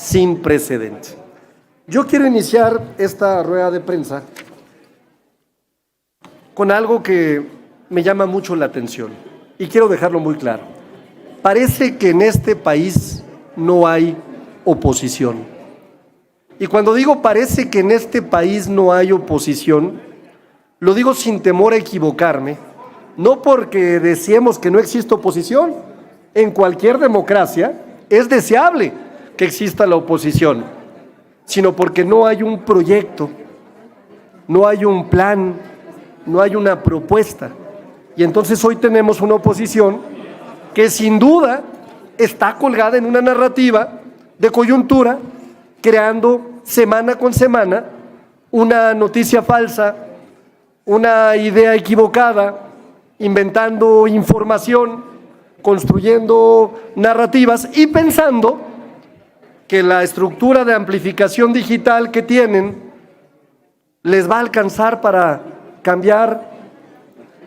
sin precedente. Yo quiero iniciar esta rueda de prensa con algo que me llama mucho la atención y quiero dejarlo muy claro. Parece que en este país no hay oposición. Y cuando digo parece que en este país no hay oposición, lo digo sin temor a equivocarme, no porque deseemos que no exista oposición. En cualquier democracia es deseable que exista la oposición, sino porque no hay un proyecto, no hay un plan, no hay una propuesta. Y entonces hoy tenemos una oposición que sin duda está colgada en una narrativa de coyuntura, creando semana con semana una noticia falsa, una idea equivocada, inventando información, construyendo narrativas y pensando que la estructura de amplificación digital que tienen les va a alcanzar para cambiar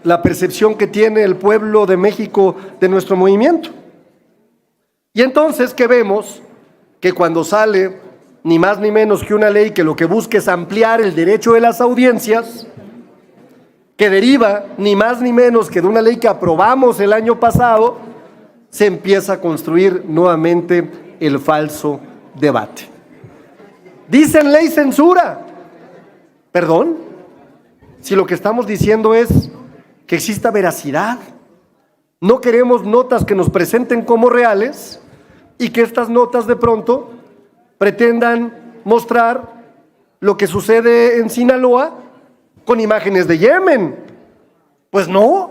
la percepción que tiene el pueblo de México de nuestro movimiento. Y entonces, ¿qué vemos? Que cuando sale ni más ni menos que una ley que lo que busca es ampliar el derecho de las audiencias, que deriva ni más ni menos que de una ley que aprobamos el año pasado, se empieza a construir nuevamente el falso debate. Dicen ley censura. ¿Perdón? Si lo que estamos diciendo es que exista veracidad. No queremos notas que nos presenten como reales y que estas notas de pronto pretendan mostrar lo que sucede en Sinaloa con imágenes de Yemen. Pues no.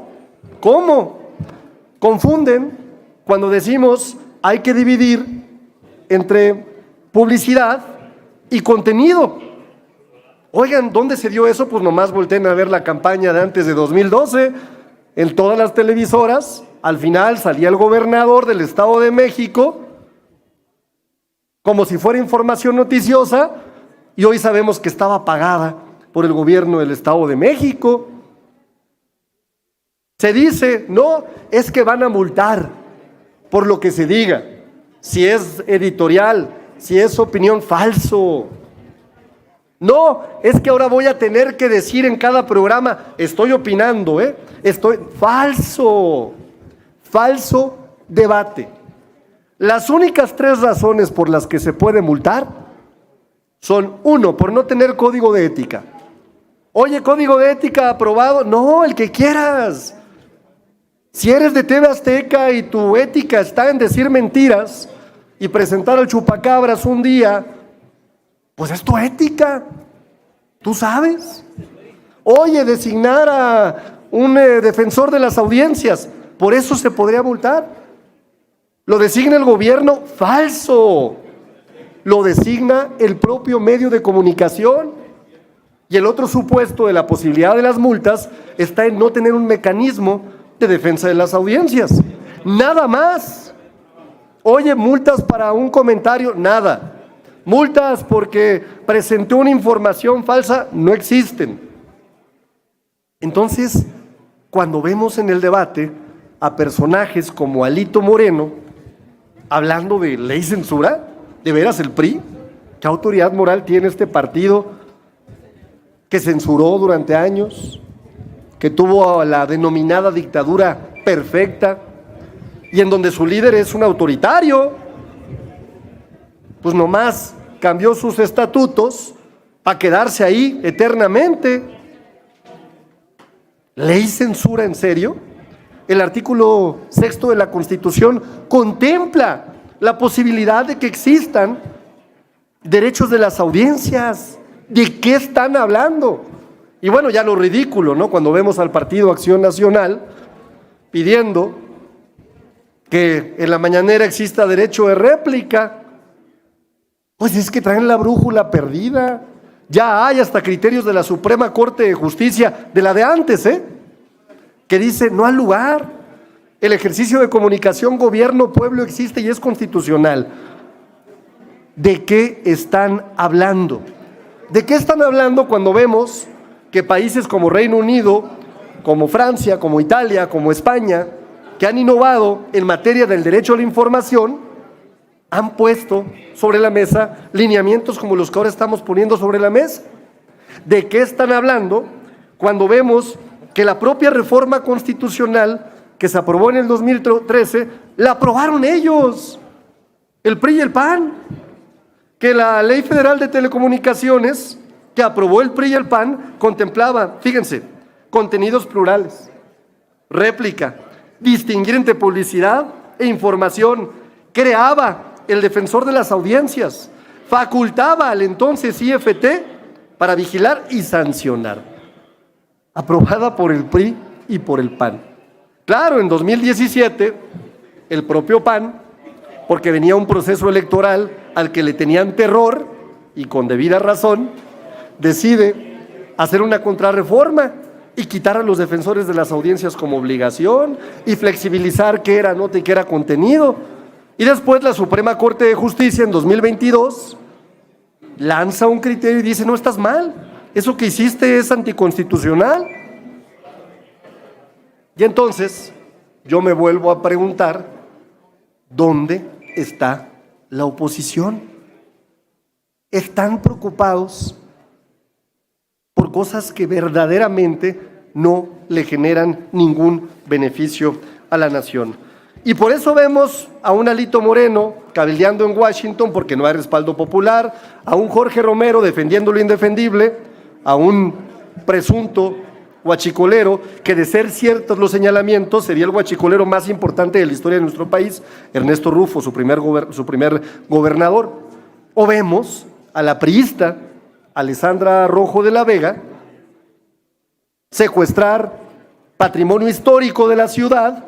¿Cómo? Confunden cuando decimos hay que dividir entre publicidad y contenido. Oigan, ¿dónde se dio eso? Pues nomás volteen a ver la campaña de antes de 2012, en todas las televisoras, al final salía el gobernador del Estado de México, como si fuera información noticiosa, y hoy sabemos que estaba pagada por el gobierno del Estado de México. Se dice, no, es que van a multar por lo que se diga, si es editorial, si es opinión, falso. No, es que ahora voy a tener que decir en cada programa, estoy opinando, falso debate. Las únicas 3 razones por las que se puede multar son: 1, por no tener código de ética. Oye, código de ética aprobado, no, el que quieras. Si eres de TV Azteca y tu ética está en decir mentiras y presentar al chupacabras un día, pues es tu ética, tú sabes. Oye, designar a un defensor de las audiencias, por eso se podría multar. Lo designa el gobierno, falso. Lo designa el propio medio de comunicación. Y el otro supuesto de la posibilidad de las multas está en no tener un mecanismo de defensa de las audiencias. Nada más. Oye, multas para un comentario, nada. Multas porque presentó una información falsa, no existen. Entonces, cuando vemos en el debate a personajes como Alito Moreno hablando de ley censura, ¿de veras el PRI? ¿Qué autoridad moral tiene este partido que censuró durante años, que tuvo la denominada dictadura perfecta y en donde su líder es un autoritario? Pues nomás cambió sus estatutos para quedarse ahí eternamente. ¿Ley censura en serio? El artículo 6 de la Constitución contempla la posibilidad de que existan derechos de las audiencias. ¿De qué están hablando? Y bueno, ya lo ridículo, ¿no? Cuando vemos al Partido Acción Nacional pidiendo que en la mañanera exista derecho de réplica. Pues es que traen la brújula perdida. Ya hay hasta criterios de la Suprema Corte de Justicia, de la de antes, que dice no al lugar. El ejercicio de comunicación gobierno-pueblo existe y es constitucional. ¿De qué están hablando? ¿De qué están hablando cuando vemos que países como Reino Unido, como Francia, como Italia, como España, que han innovado en materia del derecho a la información, han puesto sobre la mesa lineamientos como los que ahora estamos poniendo sobre la mesa. ¿De qué están hablando cuando vemos que la propia reforma constitucional que se aprobó en el 2013, la aprobaron ellos, el PRI y el PAN? Que la Ley Federal de Telecomunicaciones que aprobó el PRI y el PAN contemplaba, fíjense, contenidos plurales, réplica, distinguir entre publicidad e información, creaba el defensor de las audiencias, facultaba al entonces IFT para vigilar y sancionar. Aprobada por el PRI y por el PAN. Claro, en 2017, el propio PAN, porque venía un proceso electoral al que le tenían terror, y con debida razón, decide hacer una contrarreforma y quitar a los defensores de las audiencias como obligación y flexibilizar qué era nota y qué era contenido. Y después la Suprema Corte de Justicia en 2022 lanza un criterio y dice: no, estás mal, eso que hiciste es anticonstitucional. Y entonces yo me vuelvo a preguntar, ¿dónde está la oposición? Están preocupados por cosas que verdaderamente no le generan ningún beneficio a la nación. Y por eso vemos a un Alito Moreno cabildeando en Washington porque no hay respaldo popular, a un Jorge Romero defendiendo lo indefendible, a un presunto huachicolero que, de ser ciertos los señalamientos, sería el huachicolero más importante de la historia de nuestro país, Ernesto Rufo, su primer gobernador. O vemos a la priista Alessandra Rojo de la Vega secuestrar patrimonio histórico de la ciudad,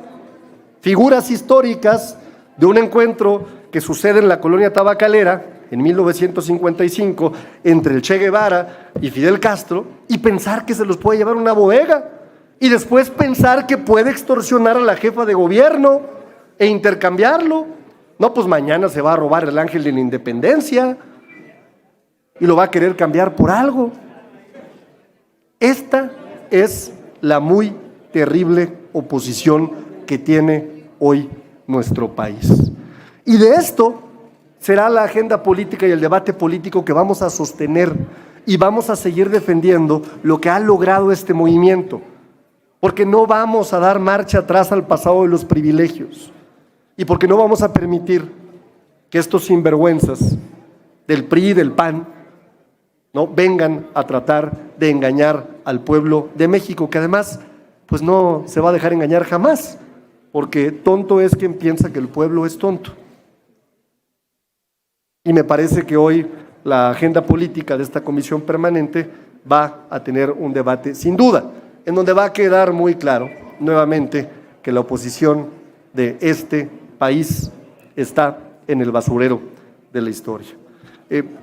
figuras históricas de un encuentro que sucede en la colonia tabacalera en 1955 entre el Che Guevara y Fidel Castro, y pensar que se los puede llevar a una bodega, y después pensar que puede extorsionar a la jefa de gobierno e intercambiarlo. No, pues mañana se va a robar el ángel de la independencia y lo va a querer cambiar por algo. Esta es la muy terrible oposición que tiene hoy nuestro país. Y de esto será la agenda política y el debate político que vamos a sostener, y vamos a seguir defendiendo lo que ha logrado este movimiento, porque no vamos a dar marcha atrás al pasado de los privilegios, y porque no vamos a permitir que estos sinvergüenzas del PRI y del PAN no vengan a tratar de engañar al pueblo de México, que además pues no se va a dejar engañar jamás, porque tonto es quien piensa que el pueblo es tonto. Y me parece que hoy la agenda política de esta comisión permanente va a tener un debate, sin duda, en donde va a quedar muy claro nuevamente que la oposición de este país está en el basurero de la historia.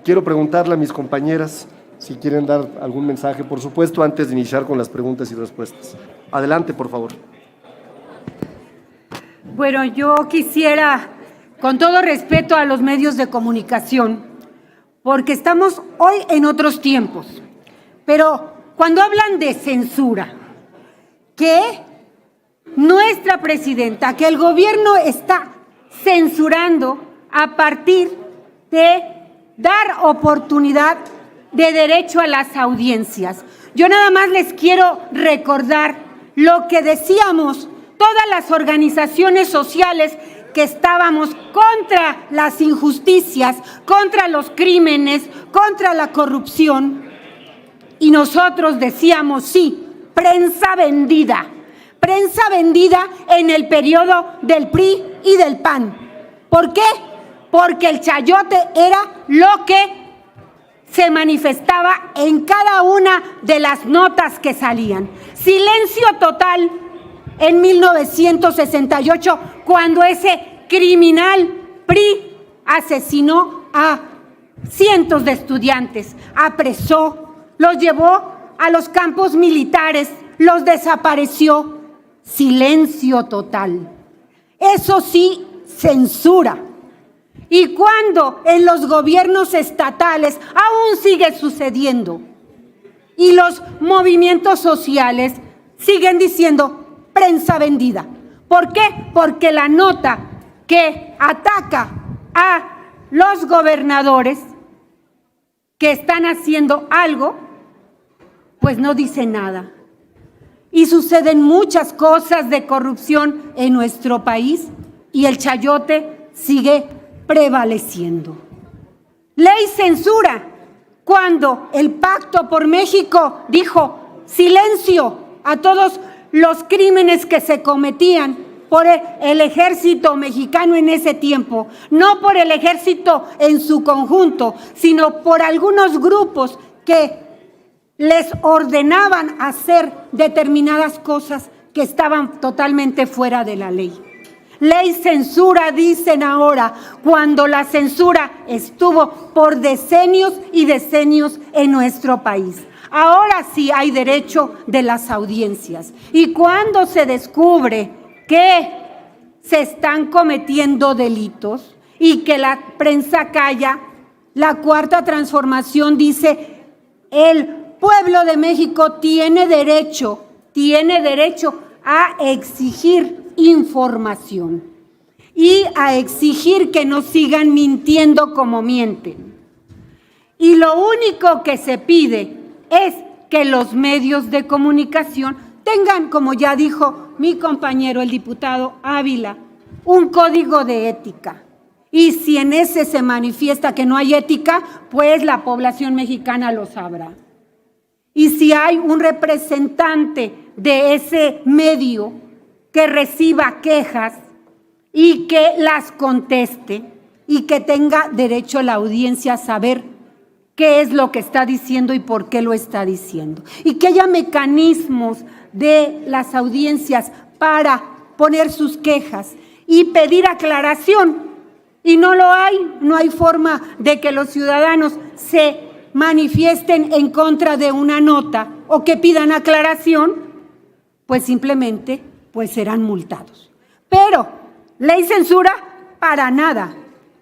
Quiero preguntarle a mis compañeras si quieren dar algún mensaje, por supuesto, antes de iniciar con las preguntas y respuestas. Adelante, por favor. Bueno, yo quisiera, con todo respeto a los medios de comunicación, porque estamos hoy en otros tiempos, pero cuando hablan de censura, que nuestra presidenta, que el gobierno está censurando a partir de dar oportunidad de derecho a las audiencias. Yo nada más les quiero recordar lo que decíamos todas las organizaciones sociales que estábamos contra las injusticias, contra los crímenes, contra la corrupción. Y nosotros decíamos, sí, prensa vendida en el periodo del PRI y del PAN. ¿Por qué? Porque el chayote era lo que se manifestaba en cada una de las notas que salían. Silencio total en 1968, cuando ese criminal PRI asesinó a cientos de estudiantes, apresó, los llevó a los campos militares, los desapareció. Silencio total. Eso sí, censura. Y cuando en los gobiernos estatales aún sigue sucediendo y los movimientos sociales siguen diciendo prensa vendida. ¿Por qué? Porque la nota que ataca a los gobernadores que están haciendo algo, pues no dicen nada. Y suceden muchas cosas de corrupción en nuestro país y el chayote sigue prevaleciendo. Ley censura, cuando el Pacto por México dijo silencio a todos los crímenes que se cometían por el ejército mexicano en ese tiempo, no por el ejército en su conjunto, sino por algunos grupos que les ordenaban hacer determinadas cosas que estaban totalmente fuera de la ley. Ley censura, dicen ahora, cuando la censura estuvo por decenios y decenios en nuestro país. Ahora sí hay derecho de las audiencias. Y cuando se descubre que se están cometiendo delitos y que la prensa calla, la Cuarta Transformación dice: el pueblo de México tiene derecho a exigir información y a exigir que no sigan mintiendo como mienten. Y lo único que se pide es que los medios de comunicación tengan, como ya dijo mi compañero el diputado Ávila, un código de ética. Y si en ese se manifiesta que no hay ética, pues la población mexicana lo sabrá. Y si hay un representante de ese medio que reciba quejas y que las conteste y que tenga derecho a la audiencia a saber qué es lo que está diciendo y por qué lo está diciendo. Y que haya mecanismos de las audiencias para poner sus quejas y pedir aclaración. Y no lo hay, no hay forma de que los ciudadanos se manifiesten en contra de una nota o que pidan aclaración, pues simplemente pues serán multados. Pero ley censura para nada.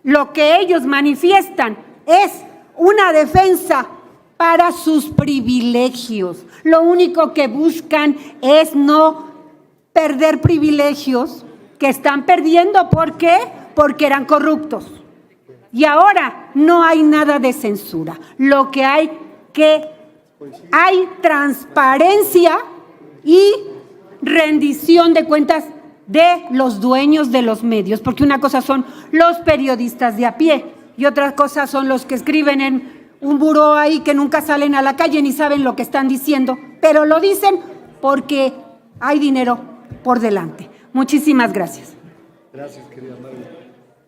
Lo que ellos manifiestan es una defensa para sus privilegios. Lo único que buscan es no perder privilegios que están perdiendo. ¿Por qué? Porque eran corruptos. Y ahora no hay nada de censura. Lo que hay transparencia y rendición de cuentas de los dueños de los medios, porque una cosa son los periodistas de a pie y otra cosa son los que escriben en un buró ahí que nunca salen a la calle ni saben lo que están diciendo, pero lo dicen porque hay dinero por delante. Muchísimas gracias. Gracias, querida María.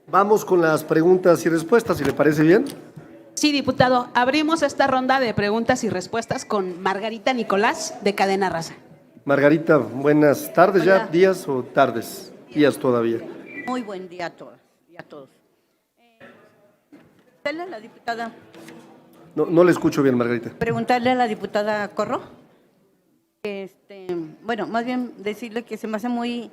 Vamos con las preguntas y respuestas, si le parece bien. Sí, diputado. Abrimos esta ronda de preguntas y respuestas con Margarita Nicolás, de Cadena Raza. Margarita, buenas tardes. Hola. ¿Ya días o tardes? Días todavía. Muy buen día a todas y a todos. Preguntarle a la diputada. No le escucho bien, Margarita. Preguntarle a la diputada Corro. Bueno, más bien decirle que se me hace muy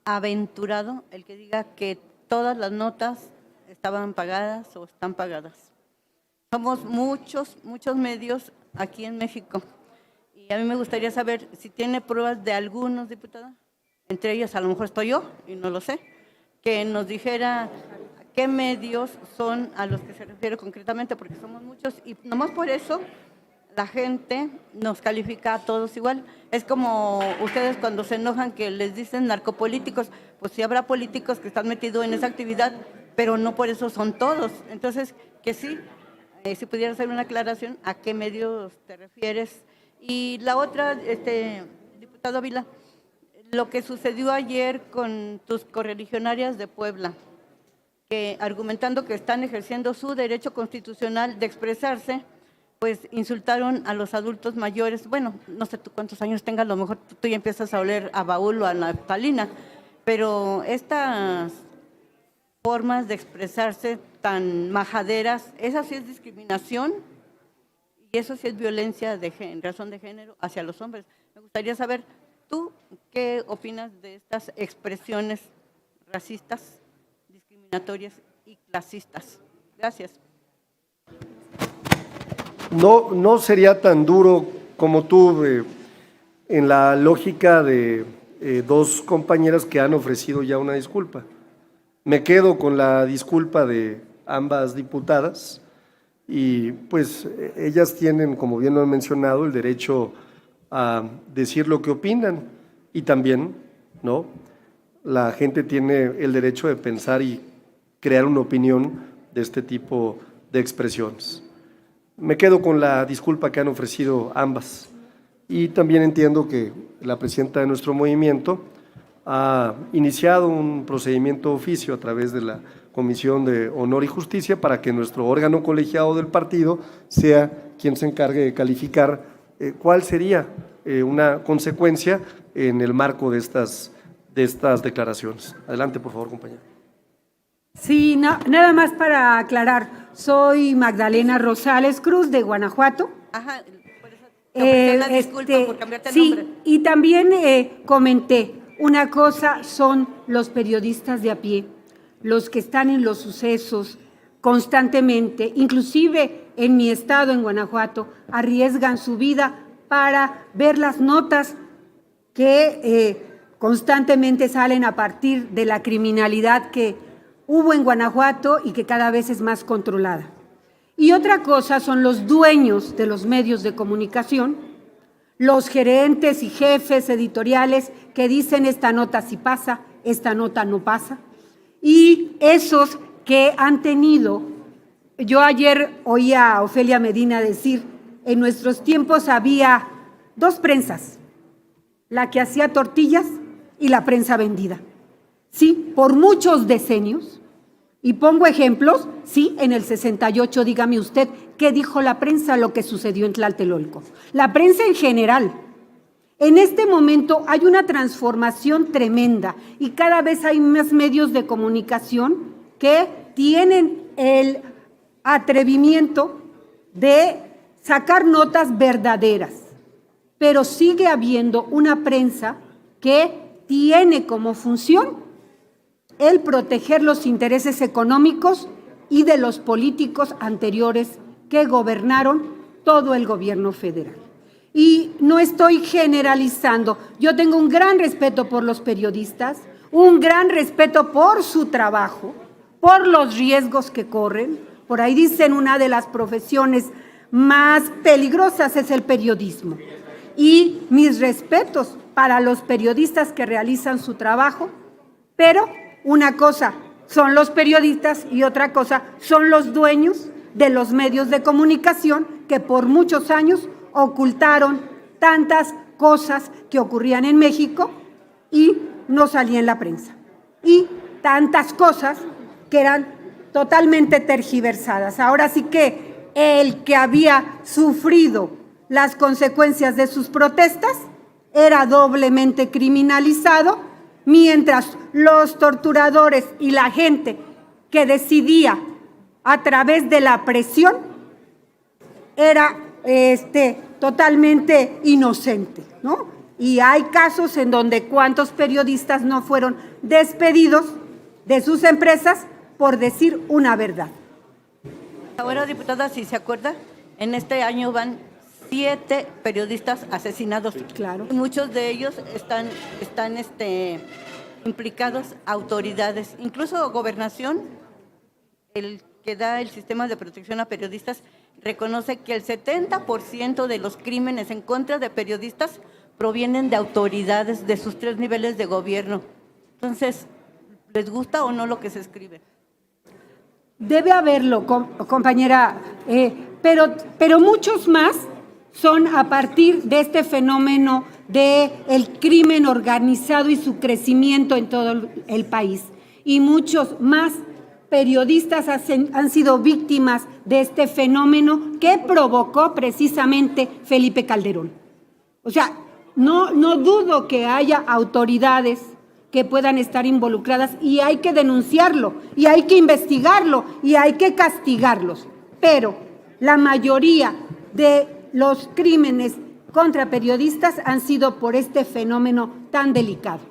aventurado el que diga que todas las notas estaban pagadas o están pagadas. Somos muchos medios aquí en México. Y a mí me gustaría saber si tiene pruebas de algunos diputados, entre ellos a lo mejor estoy yo y no lo sé, que nos dijera qué medios son a los que se refiere concretamente, porque somos muchos y nomás por eso la gente nos califica a todos igual. Es como ustedes cuando se enojan que les dicen narcopolíticos, pues sí habrá políticos que están metidos en esa actividad, pero no por eso son todos. Entonces, que sí, si pudiera hacer una aclaración a qué medios te refieres. Y la otra, diputado Ávila, lo que sucedió ayer con tus correligionarias de Puebla, que argumentando que están ejerciendo su derecho constitucional de expresarse, pues insultaron a los adultos mayores. Bueno, no sé tú cuántos años tengas, a lo mejor tú ya empiezas a oler a baúl o a naftalina, pero estas formas de expresarse tan majaderas, esa sí es discriminación. Y eso sí es violencia en razón de género hacia los hombres. Me gustaría saber, ¿tú qué opinas de estas expresiones racistas, discriminatorias y clasistas? Gracias. No sería tan duro como tú, en la lógica de dos compañeras que han ofrecido ya una disculpa. Me quedo con la disculpa de ambas diputadas y pues ellas tienen, como bien lo han mencionado, el derecho a decir lo que opinan y también, ¿no?, la gente tiene el derecho de pensar y crear una opinión de este tipo de expresiones. Me quedo con la disculpa que han ofrecido ambas y también entiendo que la presidenta de nuestro movimiento ha iniciado un procedimiento de oficio a través de la Comisión de Honor y Justicia para que nuestro órgano colegiado del partido sea quien se encargue de calificar cuál sería una consecuencia en el marco de estas declaraciones. Adelante, por favor, compañero. Sí, nada más para aclarar, soy Magdalena Rosales Cruz de Guanajuato. Ajá, por eso te ofrecí una disculpa por cambiarte el sí, nombre. y también comenté, una cosa son los periodistas de a pie, los que están en los sucesos constantemente, inclusive en mi estado, en Guanajuato, arriesgan su vida para ver las notas que constantemente salen a partir de la criminalidad que hubo en Guanajuato y que cada vez es más controlada. Y otra cosa son los dueños de los medios de comunicación, los gerentes y jefes editoriales que dicen esta nota sí pasa, esta nota no pasa, y esos que han tenido, yo ayer oía a Ofelia Medina decir, en nuestros tiempos había dos prensas, la que hacía tortillas y la prensa vendida. Sí, por muchos decenios, y pongo ejemplos, sí, en el 68, dígame usted, ¿qué dijo la prensa lo que sucedió en Tlatelolco? La prensa en general. En este momento hay una transformación tremenda y cada vez hay más medios de comunicación que tienen el atrevimiento de sacar notas verdaderas, pero sigue habiendo una prensa que tiene como función el proteger los intereses económicos y de los políticos anteriores que gobernaron todo el gobierno federal. Y no estoy generalizando, yo tengo un gran respeto por los periodistas, un gran respeto por su trabajo, por los riesgos que corren. Por ahí dicen una de las profesiones más peligrosas es el periodismo. Y mis respetos para los periodistas que realizan su trabajo, pero una cosa son los periodistas y otra cosa son los dueños de los medios de comunicación que por muchos años ocultaron tantas cosas que ocurrían en México y no salía en la prensa. Y tantas cosas que eran totalmente tergiversadas. Ahora sí que el que había sufrido las consecuencias de sus protestas era doblemente criminalizado, mientras los torturadores y la gente que decidía a través de la presión era totalmente inocente, ¿no? Y hay casos en donde cuántos periodistas no fueron despedidos de sus empresas por decir una verdad. Ahora, diputada, si se acuerda, en este año van 7 periodistas asesinados. Claro. Y muchos de ellos están implicados autoridades, incluso Gobernación, el que da el sistema de protección a periodistas, reconoce que el 70% de los crímenes en contra de periodistas provienen de autoridades de sus 3 niveles de gobierno. Entonces, ¿les gusta o no lo que se escribe? Debe haberlo, compañera, pero muchos más son a partir de este fenómeno del crimen organizado y su crecimiento en todo el país. Y muchos más periodistas han sido víctimas de este fenómeno que provocó precisamente Felipe Calderón. O sea, no dudo que haya autoridades que puedan estar involucradas y hay que denunciarlo, y hay que investigarlo, y hay que castigarlos. Pero la mayoría de los crímenes contra periodistas han sido por este fenómeno tan delicado.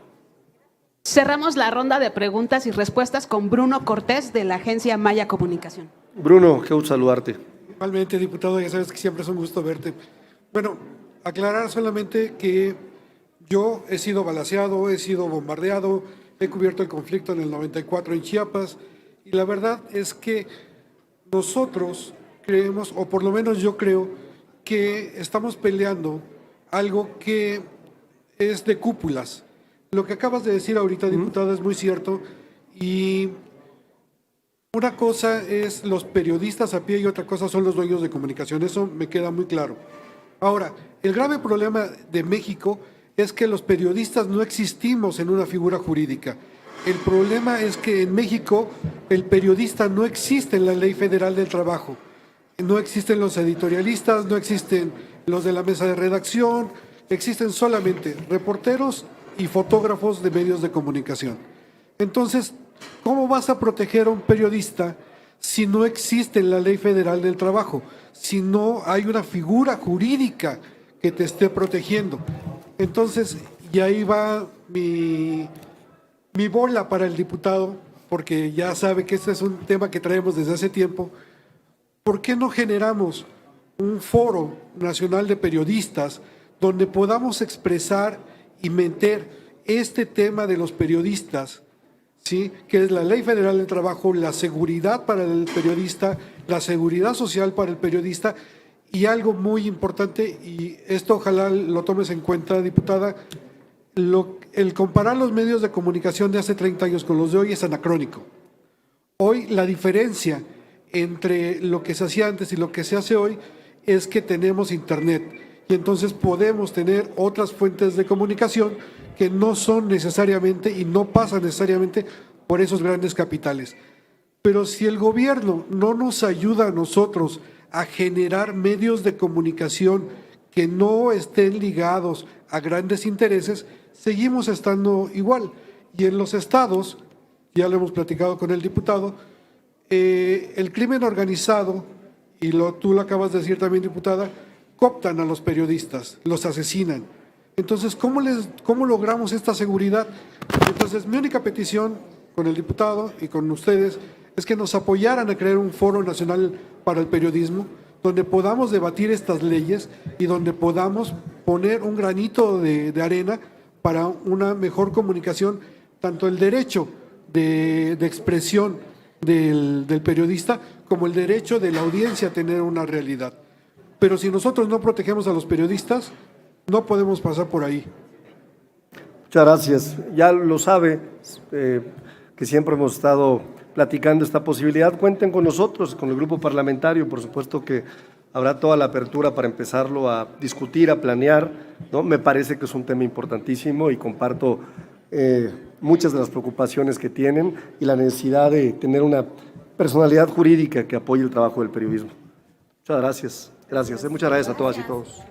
Cerramos la ronda de preguntas y respuestas con Bruno Cortés de la agencia Maya Comunicación. Bruno, qué gusto saludarte. Igualmente, diputado, ya sabes que siempre es un gusto verte. Bueno, aclarar solamente que yo he sido balaceado, he sido bombardeado, he cubierto el conflicto en el 94 en Chiapas y la verdad es que nosotros creemos, o por lo menos yo creo, que estamos peleando algo que es de cúpulas. Lo que acabas de decir ahorita, diputada, es muy cierto, y una cosa es los periodistas a pie y otra cosa son los dueños de comunicación, eso me queda muy claro. Ahora, el grave problema de México es que los periodistas no existimos en una figura jurídica. El problema es que en México el periodista no existe en la Ley Federal del Trabajo. No existen los editorialistas, no existen los de la mesa de redacción, existen solamente reporteros y fotógrafos de medios de comunicación. Entonces, ¿cómo vas a proteger a un periodista si no existe en la Ley Federal del Trabajo? Si no hay una figura jurídica que te esté protegiendo. Entonces, y ahí va mi bola para el diputado, porque ya sabe que este es un tema que traemos desde hace tiempo. ¿Por qué no generamos un foro nacional de periodistas donde podamos expresar y meter este tema de los periodistas, ¿sí? Que es la Ley Federal del Trabajo, la seguridad para el periodista, la seguridad social para el periodista y algo muy importante, y esto ojalá lo tomes en cuenta, diputada, el comparar los medios de comunicación de hace 30 años con los de hoy es anacrónico. Hoy la diferencia entre lo que se hacía antes y lo que se hace hoy es que tenemos internet y entonces podemos tener otras fuentes de comunicación que no son necesariamente y no pasan necesariamente por esos grandes capitales. Pero si el gobierno no nos ayuda a nosotros a generar medios de comunicación que no estén ligados a grandes intereses, seguimos estando igual. Y en los estados, ya lo hemos platicado con el diputado, el crimen organizado, y tú lo acabas de decir también, diputada, cooptan a los periodistas, los asesinan. Entonces, ¿cómo logramos esta seguridad? Entonces, mi única petición con el diputado y con ustedes es que nos apoyaran a crear un foro nacional para el periodismo, donde podamos debatir estas leyes y donde podamos poner un granito de arena para una mejor comunicación, tanto el derecho de expresión del periodista como el derecho de la audiencia a tener una realidad. Pero si nosotros no protegemos a los periodistas, no podemos pasar por ahí. Muchas gracias. Ya lo sabe, que siempre hemos estado platicando esta posibilidad. Cuenten con nosotros, con el grupo parlamentario, por supuesto que habrá toda la apertura para empezarlo a discutir, a planear, ¿no? Me parece que es un tema importantísimo y comparto muchas de las preocupaciones que tienen y la necesidad de tener una personalidad jurídica que apoye el trabajo del periodismo. Muchas gracias. Gracias. Muchas gracias a todas y todos.